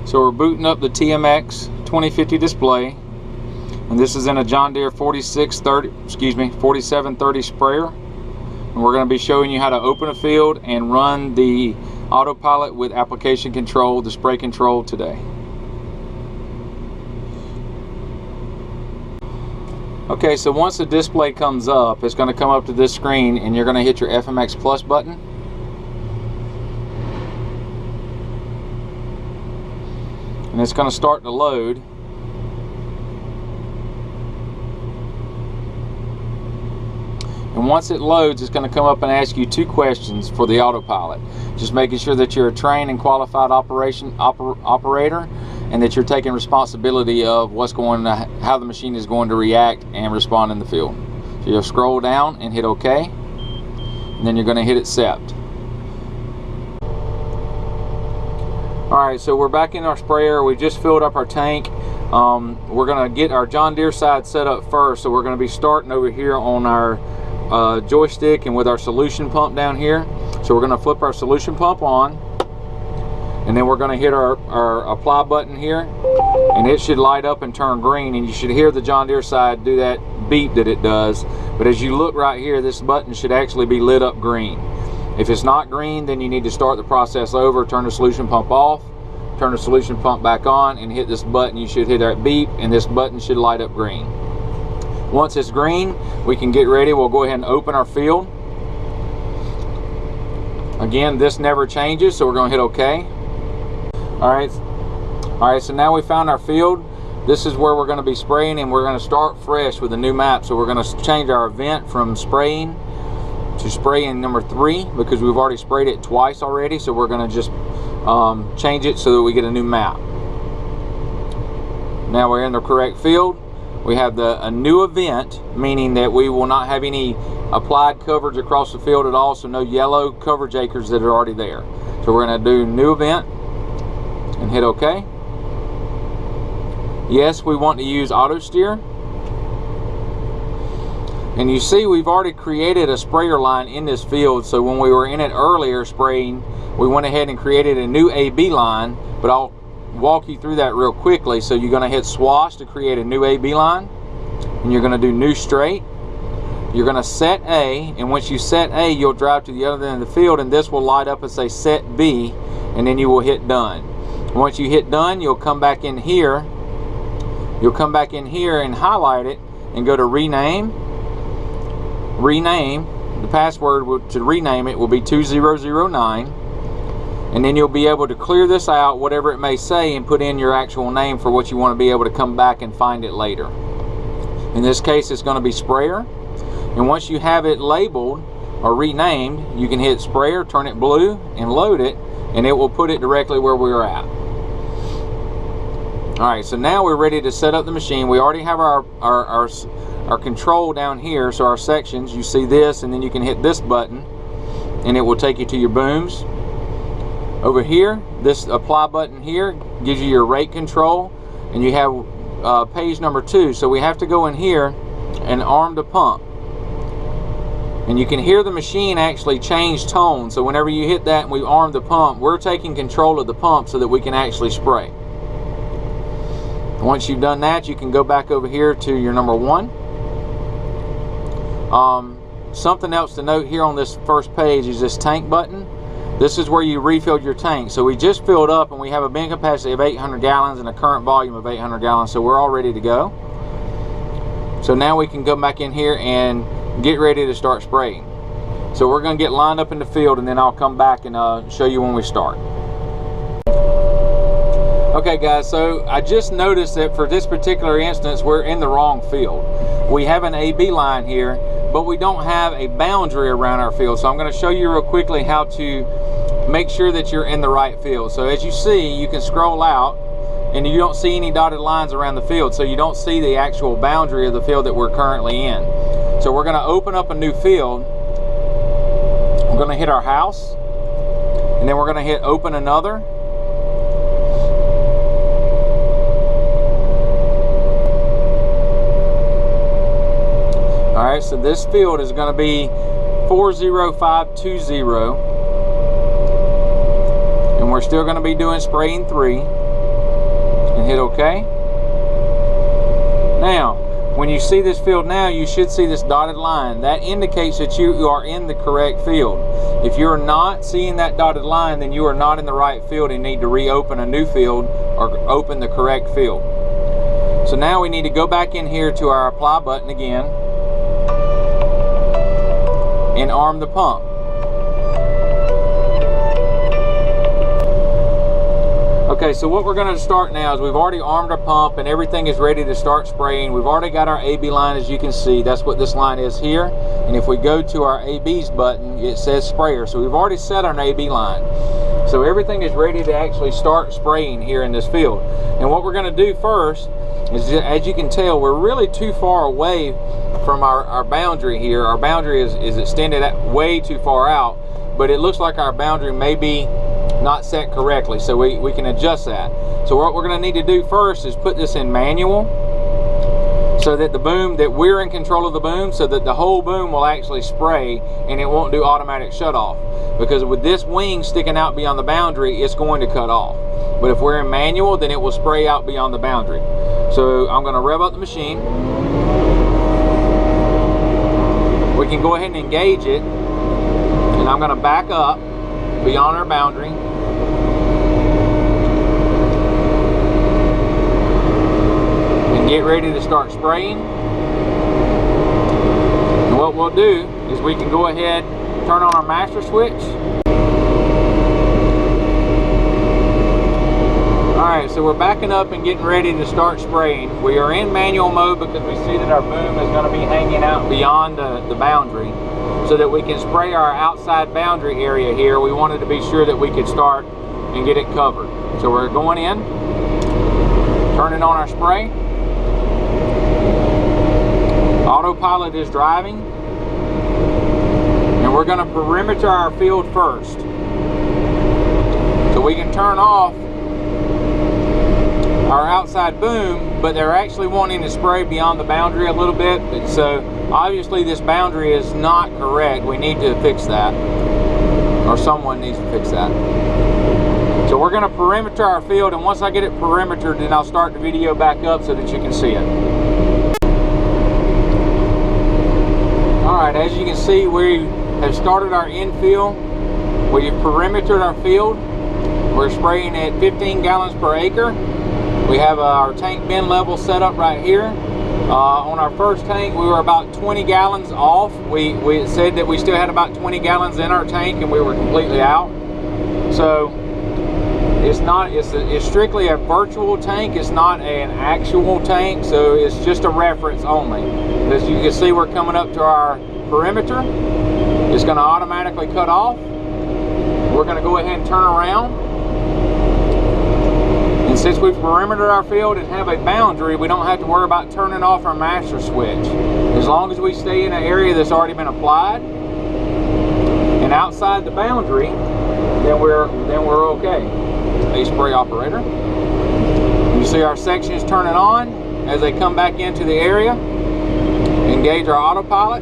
So we're booting up the TMX 2050 display, and this is in a John Deere 4730 sprayer. And we're going to be showing you how to open a field and run the autopilot with application control, the spray control today. Okay, so once the display comes up, it's going to come up to this screen and you're going to hit your FMX Plus button. And it's going to start to load. And once it loads, it's going to come up and ask you two questions for the autopilot. Just making sure that you're a trained and qualified operator, and that you're taking responsibility of what's going to, how the machine is going to react and respond in the field. So you'll scroll down and hit OK, and then you're going to hit Accept. Alright, so we're back in our sprayer. We just filled up our tank. We're going to get our John Deere side set up first, so we're going to be starting over here on our joystick and with our solution pump down here. So we're going to flip our solution pump on, and then we're going to hit our apply button here, and it should light up and turn green, and you should hear the John Deere side do that beep that it does. But as you look right here, this button should actually be lit up green. If it's not green, then you need to start the process over, turn the solution pump off, turn the solution pump back on, and hit this button. You should hit that beep, and this button should light up green. Once it's green, we can get ready. We'll go ahead and open our field. Again, this never changes, so we're going to hit OK. Alright, so now we found our field. This is where we're going to be spraying, and we're going to start fresh with a new map. So we're going to change our event from spraying to spraying number 3, because we've already sprayed it twice already. So we're going to just change it so that we get a new map. Now we're in the correct field. We have a new event, meaning that we will not have any applied coverage across the field at all, so no yellow coverage acres that are already there. So we're going to do new event and hit OK. Yes, we want to use auto steer. And you see we've already created a sprayer line in this field, so when we were in it earlier spraying, we went ahead and created a new AB line, but I'll walk you through that real quickly. So you're going to hit swash to create a new AB line, and you're going to do new straight. You're going to set A, and once you set A, you'll drive to the other end of the field, and this will light up and say set B, and then you will hit done. Once you hit done, you'll come back in here. You'll come back in here and highlight it and go to rename. The password to rename it will be 2009, and then you'll be able to clear this out, whatever it may say, and put in your actual name for what you want to be able to come back and find it later. In this case, it's going to be sprayer. And once you have it labeled or renamed, you can hit sprayer, turn it blue, and load it, and it will put it directly where we're at. Alright, so now we're ready to set up the machine. We already have our control down here, so our sections, you see this, and then you can hit this button, and it will take you to your booms. Over here, this apply button here gives you your rate control, and you have page number 2. So we have to go in here and arm the pump. And you can hear the machine actually change tone. So whenever you hit that and we arm the pump, we're taking control of the pump so that we can actually spray. Once you've done that, you can go back over here to your number 1. Something else to note here on this first page is this tank button. This is where you refilled your tank. So we just filled up, and we have a bin capacity of 800 gallons and a current volume of 800 gallons. So we're all ready to go. So now we can come back in here and get ready to start spraying. So we're going to get lined up in the field, and then I'll come back and show you when we start. Okay guys, so I just noticed that for this particular instance, we're in the wrong field. We have an AB line here, but we don't have a boundary around our field. So I'm going to show you real quickly how to make sure that you're in the right field. So as you see, you can scroll out, and you don't see any dotted lines around the field, so you don't see the actual boundary of the field that we're currently in. So we're going to open up a new field. We're going to hit our house, and then we're going to hit open another. Alright, so this field is going to be 40520, and we're still going to be doing spraying 3. hit OK. Now, when you see this field now, you should see this dotted line. That indicates that you are in the correct field. If you're not seeing that dotted line, then you are not in the right field and need to reopen a new field or open the correct field. So now we need to go back in here to our apply button again and arm the pump. Okay, so what we're going to start now is we've already armed our pump and everything is ready to start spraying. We've already got our AB line, as you can see. That's what this line is here. And if we go to our AB's button, it says sprayer. So we've already set our AB line. So everything is ready to actually start spraying here in this field. And what we're going to do first is, as you can tell, we're really too far away from our boundary here. Our boundary is extended way too far out, but it looks like our boundary may be not set correctly, so we can adjust that. So what we're going to need to do first is put this in manual, so that the boom, that we're in control of the boom, so that the whole boom will actually spray and it won't do automatic shut off, because with this wing sticking out beyond the boundary, it's going to cut off. But if we're in manual, then it will spray out beyond the boundary. So I'm going to rev up the machine. We can go ahead and engage it, and I'm going to back up beyond our boundary. And get ready to start spraying. And what we'll do is we can go ahead, turn on our master switch. Alright, so we're backing up and getting ready to start spraying. We are in manual mode because we see that our boom is going to be hanging out beyond the boundary, so that we can spray our outside boundary area here. We wanted to be sure that we could start and get it covered. So we're going in, turning on our spray. Autopilot is driving, and we're going to perimeter our field first. So we can turn off our outside boom, but they're actually wanting to spray beyond the boundary a little bit. So obviously this boundary is not correct. We need to fix that, or someone needs to fix that. So we're going to perimeter our field, and once I get it perimetered, then I'll start the video back up so that you can see it. Alright, as you can see, we have started our infill. We've perimetered our field. We're spraying at 15 gallons per acre. We have our tank bin level set up right here. On our first tank, we were about 20 gallons off. We said that we still had about 20 gallons in our tank, and we were completely out. So it's strictly a virtual tank. It's not an actual tank, so it's just a reference only. As you can see, we're coming up to our perimeter. It's going to automatically cut off. We're going to go ahead and turn around. And since we've perimetered our field and have a boundary, we don't have to worry about turning off our master switch. As long as we stay in an area that's already been applied and outside the boundary, then we're okay. A spray operator. You see our sections turning on as they come back into the area. Engage our autopilot,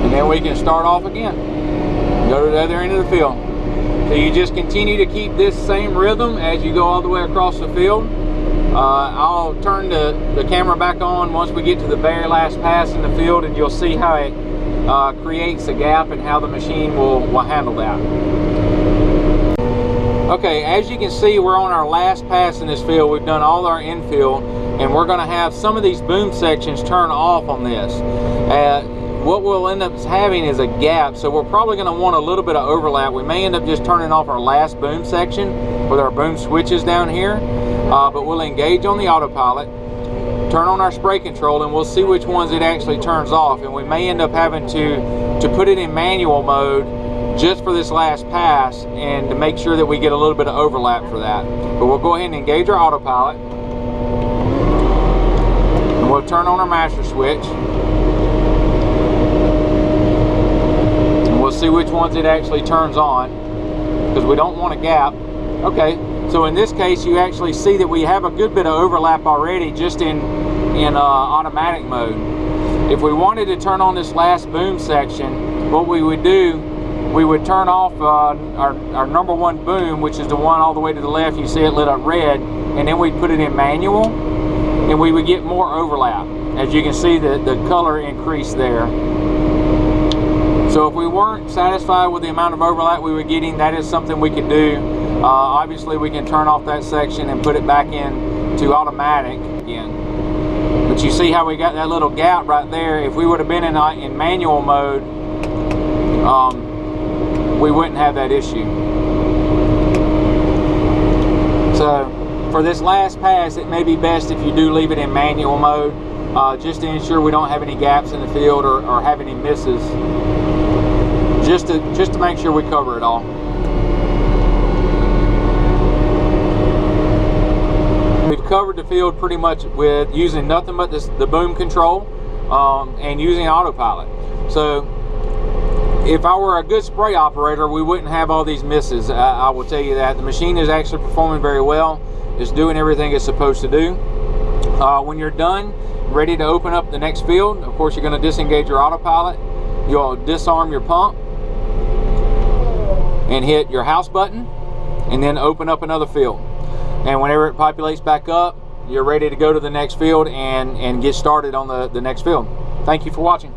and then we can start off again. Go to the other end of the field. So you just continue to keep this same rhythm as you go all the way across the field. I'll turn the camera back on once we get to the very last pass in the field, and you'll see how it creates a gap and how the machine will handle that. Okay, as you can see, we're on our last pass in this field. We've done all our infill, and we're going to have some of these boom sections turn off on this. What we'll end up having is a gap, so we're probably going to want a little bit of overlap. We may end up just turning off our last boom section with our boom switches down here, but we'll engage on the autopilot, turn on our spray control, and we'll see which ones it actually turns off. And we may end up having to put it in manual mode just for this last pass, and to make sure that we get a little bit of overlap for that. But we'll go ahead and engage our autopilot, and we'll turn on our master switch, and we'll see which ones it actually turns on, because we don't want a gap. Okay, so in this case, you actually see that we have a good bit of overlap already just in automatic mode. If we wanted to turn on this last boom section, what we would do we would turn off our number one boom, which is the one all the way to the left. You see it lit up red, and then we'd put it in manual, and we would get more overlap. As you can see, the color increased there. So if we weren't satisfied with the amount of overlap we were getting, that is something we could do. Obviously we can turn off that section and put it back in to automatic again. But you see how we got that little gap right there. If we would have been in manual mode, we wouldn't have that issue. So for this last pass, it may be best if you do leave it in manual mode, just to ensure we don't have any gaps in the field or have any misses. Just to make sure we cover it all. We've covered the field pretty much with using nothing but the boom control and using autopilot. So if I were a good spray operator, we wouldn't have all these misses. I will tell you that. The machine is actually performing very well. It's doing everything it's supposed to do. When you're done, ready to open up the next field, of course you're going to disengage your autopilot. You'll disarm your pump and hit your house button, and then open up another field. And whenever it populates back up, you're ready to go to the next field and get started on the next field. Thank you for watching.